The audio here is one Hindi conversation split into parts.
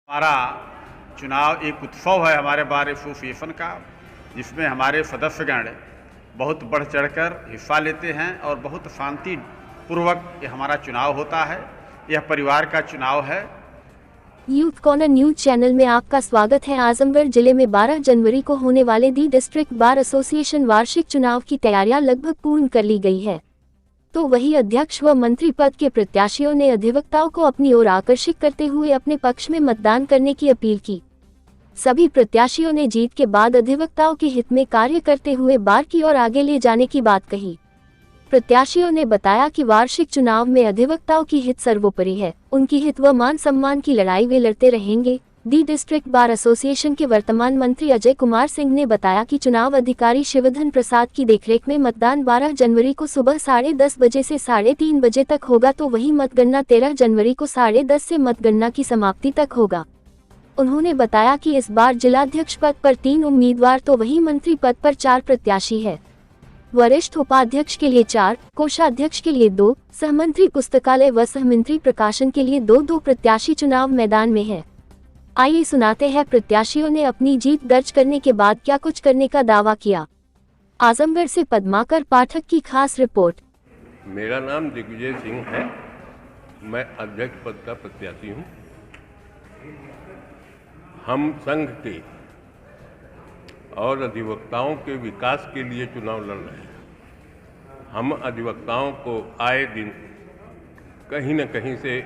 हमारा चुनाव एक उत्सव है हमारे बार एसोसिएशन का, जिसमें हमारे सदस्यगण बहुत बढ़ चढ़कर हिस्सा लेते हैं और बहुत शांति पूर्वक ये हमारा चुनाव होता है। यह परिवार का चुनाव है। यूथ कॉर्नर न्यूज चैनल में आपका स्वागत है। आजमगढ़ जिले में 12 जनवरी को होने वाले दी डिस्ट्रिक्ट बार एसोसिएशन वार्षिक चुनाव की तैयारियां लगभग पूर्ण कर ली गई है, तो वही अध्यक्ष व मंत्री पद के प्रत्याशियों ने अधिवक्ताओं को अपनी ओर आकर्षित करते हुए अपने पक्ष में मतदान करने की अपील की। सभी प्रत्याशियों ने जीत के बाद अधिवक्ताओं के हित में कार्य करते हुए बार की ओर आगे ले जाने की बात कही। प्रत्याशियों ने बताया कि वार्षिक चुनाव में अधिवक्ताओं की हित सर्वोपरि है। उनकी हित व मान सम्मान की लड़ाई वे लड़ते रहेंगे। दी डिस्ट्रिक्ट बार एसोसिएशन के वर्तमान मंत्री अजय कुमार सिंह ने बताया कि चुनाव अधिकारी शिवधन प्रसाद की देखरेख में मतदान 12 जनवरी को सुबह 10:30 बजे से 3:30 बजे तक होगा, तो वही मतगणना 13 जनवरी को 10:30 से मतगणना की समाप्ति तक होगा। उन्होंने बताया कि इस बार जिलाध्यक्ष पद पर 3 उम्मीदवार, तो वही मंत्री पद पर 4 प्रत्याशी है। वरिष्ठ उपाध्यक्ष के लिए 4, कोषाध्यक्ष के लिए 2, सहमंत्री पुस्तकालय व सहमंत्री प्रकाशन के लिए 2 प्रत्याशी चुनाव मैदान में है। आइए सुनाते हैं प्रत्याशियों ने अपनी जीत दर्ज करने के बाद क्या कुछ करने का दावा किया। आजमगढ़ से पद्माकर पाठक की खास रिपोर्ट। मेरा नाम दिग्विजय सिंह है। मैं अध्यक्ष पद का प्रत्याशी हूँ। हम संघ के और अधिवक्ताओं के विकास के लिए चुनाव लड़ रहे हैं। हम अधिवक्ताओं को आए दिन कहीं न कहीं से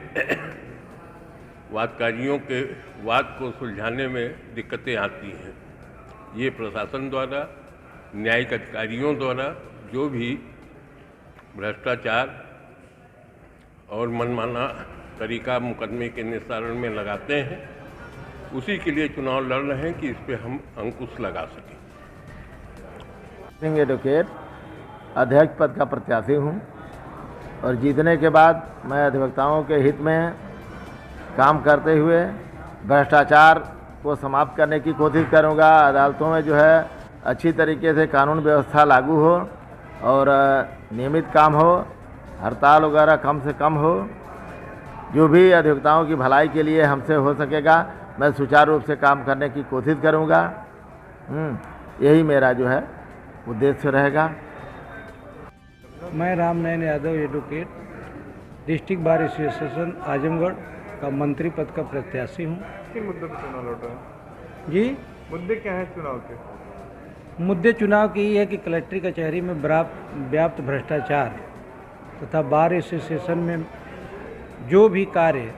वादकारियों के वाद को सुलझाने में दिक्कतें आती हैं। ये प्रशासन द्वारा, न्यायिक अधिकारियों द्वारा जो भी भ्रष्टाचार और मनमाना तरीका मुकदमे के निस्तारण में लगाते हैं, उसी के लिए चुनाव लड़ रहे हैं कि इस पे हम अंकुश लगा सकें। सिंह एडवोकेट अध्यक्ष पद का प्रत्याशी हूं और जीतने के बाद मैं अधिवक्ताओं के हित में काम करते हुए भ्रष्टाचार को समाप्त करने की कोशिश करूंगा। अदालतों में जो है अच्छी तरीके से कानून व्यवस्था लागू हो और नियमित काम हो, हड़ताल वगैरह कम से कम हो। जो भी अधिवक्ताओं की भलाई के लिए हमसे हो सकेगा, मैं सुचारू रूप से काम करने की कोशिश करूंगा। यही मेरा जो है उद्देश्य रहेगा। मैं Ramnayan Yadav advocate district bar association Azamgarh का मंत्री पद का प्रत्याशी हूँ। किन मुद्दों पर चुनाव लड़ रहे हैं? जी, मुद्दे क्या हैं चुनाव के? मुद्दे चुनाव की ये है कि कलेक्ट्री कचहरी में व्याप्त भ्रष्टाचार तथा बार एसोसिएशन में जो भी कार्य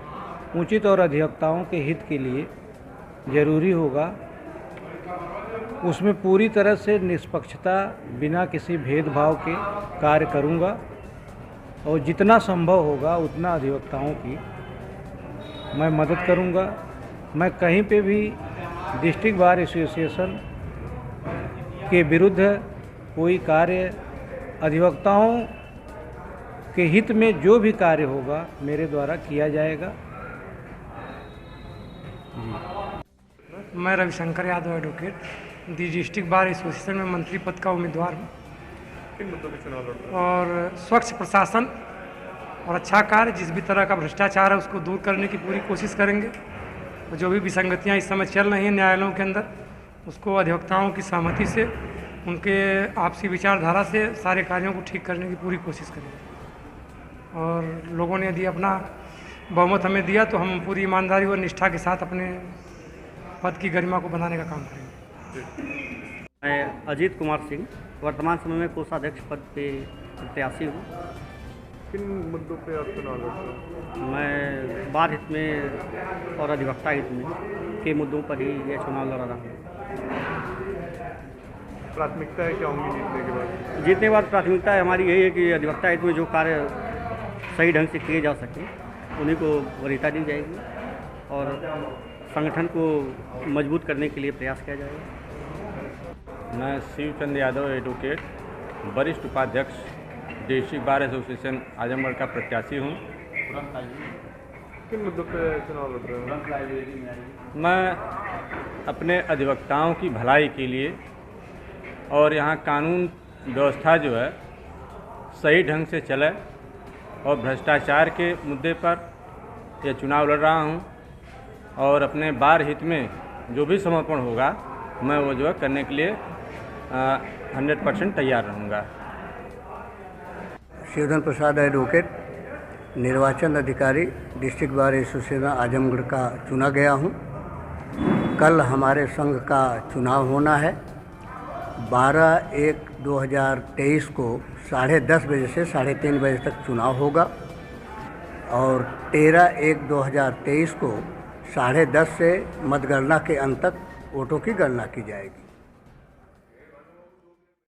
उचित और अधिवक्ताओं के हित के लिए जरूरी होगा, उसमें पूरी तरह से निष्पक्षता बिना किसी भेदभाव के कार्य करूंगा और जितना संभव होगा उतना अधिवक्ताओं की मैं मदद करूंगा। मैं कहीं पे भी डिस्ट्रिक्ट बार एसोसिएशन के विरुद्ध कोई कार्य, अधिवक्ताओं के हित में जो भी कार्य होगा मेरे द्वारा किया जाएगा। मैं रविशंकर यादव एडवोकेट दी डिस्ट्रिक्ट बार एसोसिएशन में मंत्री पद का उम्मीदवार हूँ। किन मुद्दों पर चुनाव लड़ रहे हैं? और स्वच्छ प्रशासन और अच्छा कार्य, जिस भी तरह का भ्रष्टाचार है उसको दूर करने की पूरी कोशिश करेंगे। और जो भी विसंगतियाँ इस समय चल रही हैं न्यायालयों के अंदर, उसको अधिवक्ताओं की सहमति से, उनके आपसी विचारधारा से सारे कार्यों को ठीक करने की पूरी कोशिश करेंगे। और लोगों ने यदि अपना बहुमत हमें दिया तो हम पूरी ईमानदारी और निष्ठा के साथ अपने पद की गरिमा को बनाने का काम करेंगे। मैं अजीत कुमार सिंह वर्तमान समय में कोषाध्यक्ष पद पे प्रत्याशी हूँ। किन मुद्दों पे आप चुनाव लड़ रहे हैं? मैं बार हित में और अधिवक्ता हित में के मुद्दों पर ही ये चुनाव लड़ रहा हूँ। प्राथमिकता है क्या होंगी जीतने के बाद? जीतने के बाद प्राथमिकता हमारी यही है कि अधिवक्ता हित में जो कार्य सही ढंग से किए जा सके उन्हीं को वरीयता दी जाएगी और संगठन को मजबूत करने के लिए प्रयास किया जाएगा। मैं शिवचंद यादव एडवोकेट वरिष्ठ उपाध्यक्ष डिस्ट्रिक्ट बार एसोसिएशन आजमगढ़ का प्रत्याशी हूँ। किन मुद्दों पे चुनाव लड़ रहे हैं? मैं अपने अधिवक्ताओं की भलाई के लिए और यहाँ कानून व्यवस्था जो है सही ढंग से चले और भ्रष्टाचार के मुद्दे पर यह चुनाव लड़ रहा हूँ। और अपने बार हित में जो भी समर्पण होगा मैं वो जो है करने के लिए 100% तैयार रहूँगा। शिवधन प्रसाद एडवोकेट, निर्वाचन अधिकारी, डिस्ट्रिक्ट बार एसोसिएशन आजमगढ़ का चुना गया हूँ। कल हमारे संघ का चुनाव होना है। 12/1/2023 को 10:30 बजे से 3:30 बजे तक चुनाव होगा और 13/1/2023 को 10:30 से मतगणना के अंत तक वोटों की गणना की जाएगी।